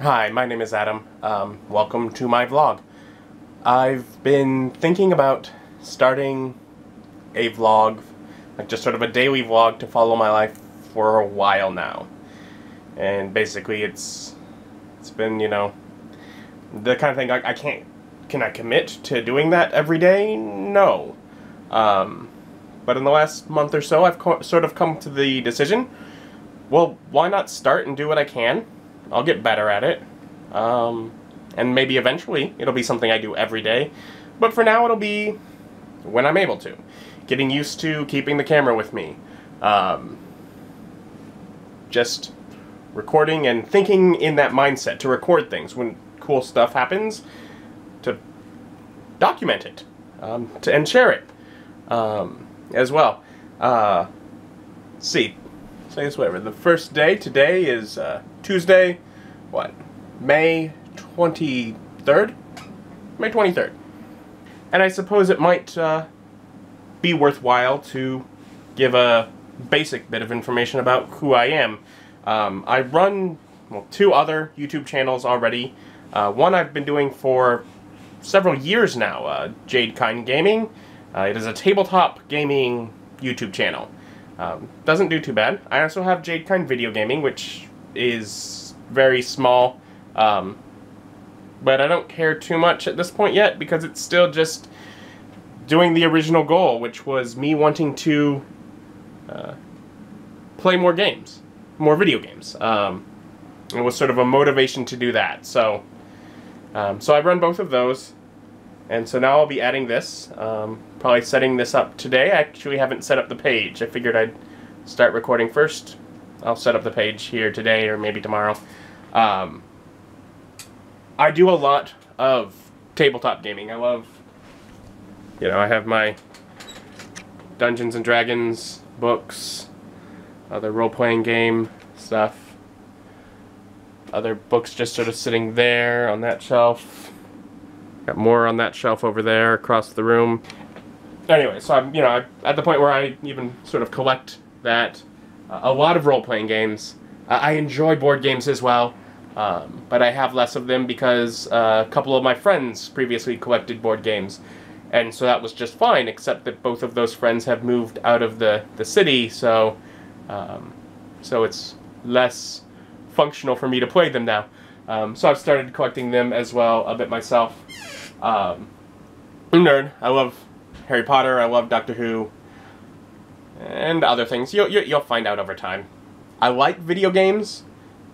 Hi, my name is Adam. Welcome to my vlog. I've been thinking about starting a vlog, like just sort of a daily vlog to follow my life for a while now. And basically it's been, the kind of thing I can't, can I commit to doing that every day? No. But in the last month or so I've sort of come to the decision, well, why not start and do what I can? I'll get better at it. And maybe eventually it'll be something I do every day. But for now it'll be when I'm able to. Getting used to keeping the camera with me. Just recording and thinking in that mindset to record things when cool stuff happens, to document it, and share it as well. See. Say this whatever. The first day today is Tuesday, what? May 23rd? May 23rd. And I suppose it might be worthwhile to give a basic bit of information about who I am. I run, well, two other YouTube channels already. One I've been doing for several years now, Jade Kind Gaming. It is a tabletop gaming YouTube channel. Doesn't do too bad. I also have Jade Kind Video Gaming, which is very small, but I don't care too much at this point yet because it's still just doing the original goal, which was me wanting to play more games, more video games. It was sort of a motivation to do that. So I run both of those. And so now I'll be adding this, probably setting this up today. I actually haven't set up the page. I figured I'd start recording first. I'll set up the page here today or maybe tomorrow. I do a lot of tabletop gaming. I love, I have my Dungeons & Dragons books, other role-playing game stuff, other books just sort of sitting there on that shelf. Got more on that shelf over there across the room. Anyway, so I'm, at the point where I even sort of collect that. A lot of role-playing games. I enjoy board games as well, but I have less of them because a couple of my friends previously collected board games. And so that was just fine, except that both of those friends have moved out of the city, so it's less functional for me to play them now. So I've started collecting them as well a bit myself. I'm a nerd. I love Harry Potter, I love Doctor Who, and other things. You'll find out over time. I like video games,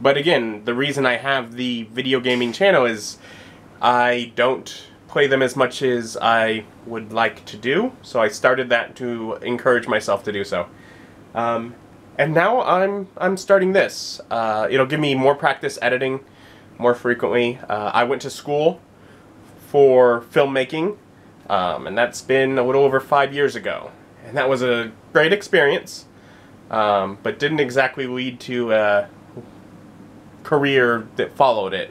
but again, the reason I have the video gaming channel is I don't play them as much as I would like to do, so I started that to encourage myself to do so. And now I'm starting this. It'll give me more practice editing more frequently. I went to school for filmmaking, and that's been a little over 5 years ago. And that was a great experience, but didn't exactly lead to a career that followed it.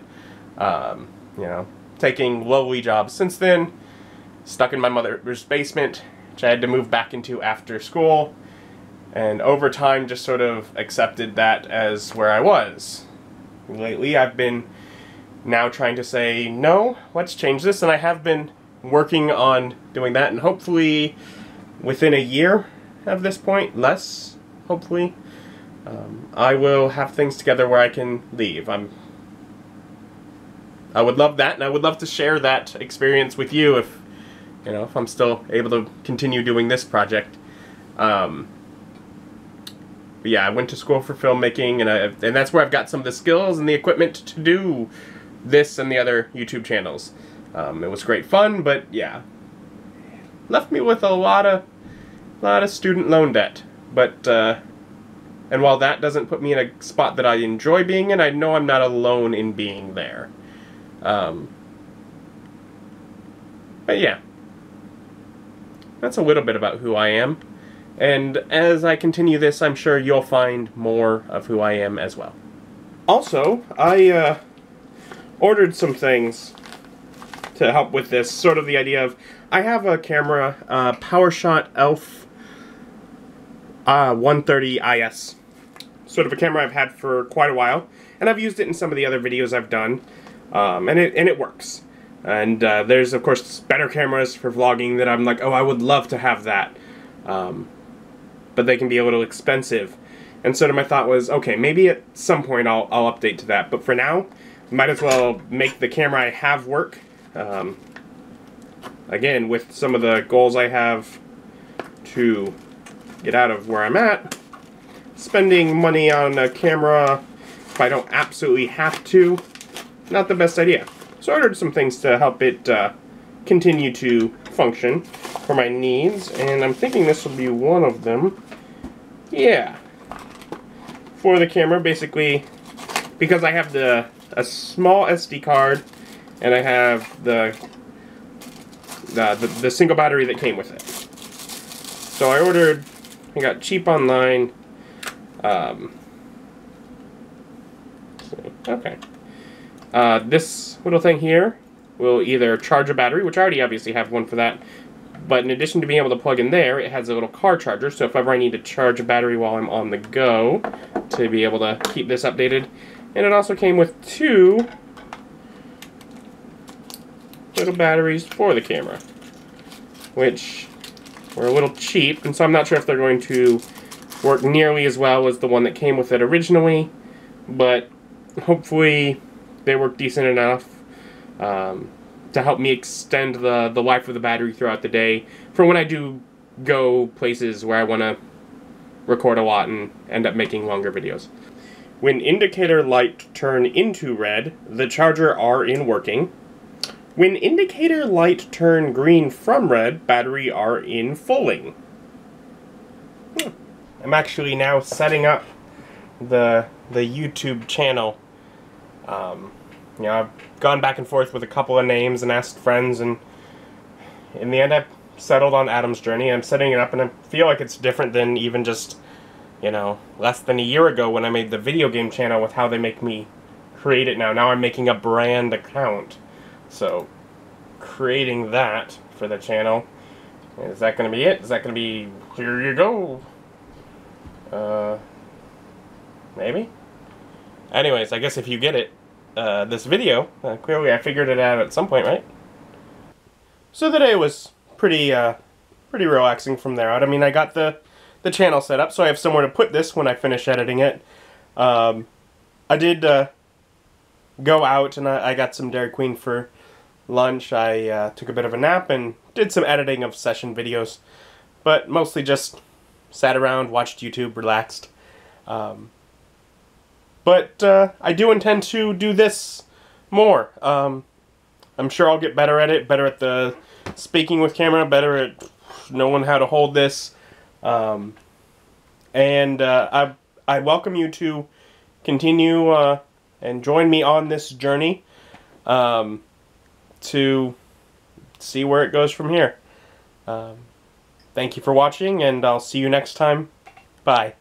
Taking lowly jobs since then, stuck in my mother's basement, which I had to move back into after school, and over time just sort of accepted that as where I was. Lately I've been now trying to say, no, let's change this, and I have been working on doing that, and hopefully within a year of this point, less, hopefully, I will have things together where I can leave. I would love that, and I would love to share that experience with you if I'm still able to continue doing this project. But yeah, I went to school for filmmaking, and that's where I've got some of the skills and the equipment to do this and the other YouTube channels. It was great fun, but yeah, left me with a lot of student loan debt. But and while that doesn't put me in a spot that I enjoy being in, I know I'm not alone in being there. But yeah, that's a little bit about who I am. And as I continue this, I'm sure you'll find more of who I am as well. Also, I ordered some things to help with this. Sort of the idea of, I have a camera, PowerShot ELPH 130 IS. sort of a camera I've had for quite a while, and I've used it in some of the other videos I've done, and it works. And there's of course better cameras for vlogging that I'm like, oh, I would love to have that, but they can be a little expensive. And sort of my thought was, okay, maybe at some point I'll update to that, but for now, might as well make the camera I have work. Again, with some of the goals I have to get out of where I'm at, spending money on a camera if I don't absolutely have to, not the best idea. So I ordered some things to help it continue to function for my needs, and I'm thinking this will be one of them. Yeah. For the camera, basically, because I have a small SD card, and I have the single battery that came with it. So I got cheap online. Okay. This little thing here will either charge a battery, which I already obviously have one for that, but in addition to being able to plug in there, it has a little car charger, so if ever I need to charge a battery while I'm on the go, to be able to keep this updated. And it also came with 2 little batteries for the camera, which were a little cheap, and so I'm not sure if they're going to work nearly as well as the one that came with it originally, but hopefully they work decent enough to help me extend the life of the battery throughout the day for when I do go places where I want to record a lot and end up making longer videos. When indicator light turn into red, the charger are in working. When indicator light turn green from red, battery are in fulling. I'm actually now setting up the YouTube channel. You know, I've gone back and forth with a couple of names and asked friends, and in the end I settled on Adam's Journey. I'm setting it up, and I feel like it's different than even just, you know, less than a year ago when I made the video game channel with how they make me create it now. Now I'm making a brand account. So, creating that for the channel. Is that going to be it? Is that going to be, here you go? Maybe? Anyways, I guess if you get it, this video, clearly I figured it out at some point, right? So the day was pretty relaxing from there out. I mean, I got the channel set up, so I have somewhere to put this when I finish editing it. I did go out, and I got some Dairy Queen for lunch. I took a bit of a nap and did some editing of session videos, but mostly just sat around, watched YouTube, relaxed. But I do intend to do this more. I'm sure I'll get better at it, better at the speaking with camera, better at knowing how to hold this. And I welcome you to continue and join me on this journey to see where it goes from here. Thank you for watching, and I'll see you next time. Bye.